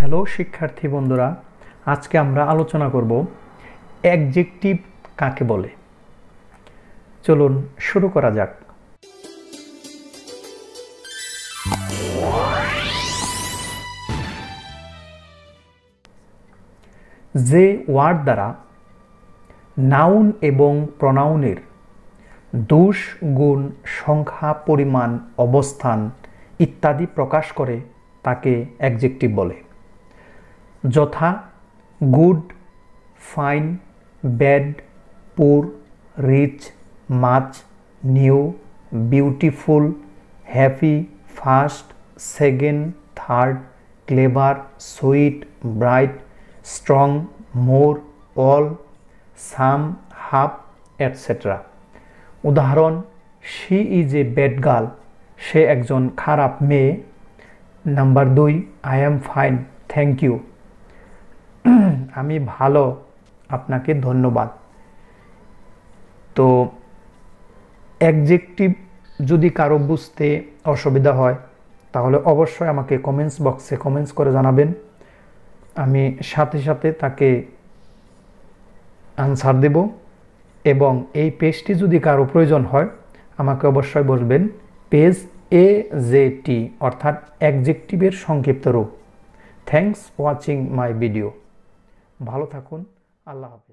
Hello শিক্ষার্থী বন্ধুরা, আজকে আমরা আলোচনা করব অ্যাডজেক্টিভ কাকে বলে। চলুন শুরু করা যাক। যে ওয়ার্ড দ্বারা নাউন এবং প্রনাউনের দোষ, গুণ, সংখ্যা, পরিমাণ, অবস্থান ইত্যাদি প্রকাশ করে তাকে অ্যাডজেক্টিভ বলে। যথা good, fine, bad, poor, rich, much, new, beautiful, happy, fast, second, third, clever, sweet, bright, strong, more, all, some, half, etcetera. উদাহরণ: she is a bad girl, সে একজন খারাপ মেয়ে। Number 2, I am fine, thank you, আমি ভালো, আপনাকে ধন্যবাদ। তো অ্যাডজেক্টিভ যদি কারো বুঝতে অসুবিধা হয় তাহলে অবশ্যই আমাকে কমেন্টস বক্সে কমেন্টস করে জানাবেন। আমি সাথে সাথে তাকে আনসার দেব। এবং এই পেজটি যদি কারো প্রয়োজন হয় আমাকে অবশ্যই বলবেন। পেজ AJT অর্থাৎ অ্যাডজেক্টিভের সংক্ষিপ্ত রূপ। Thanks watching my video. ভালো থাকুন। আল্লাহ হাফেজ।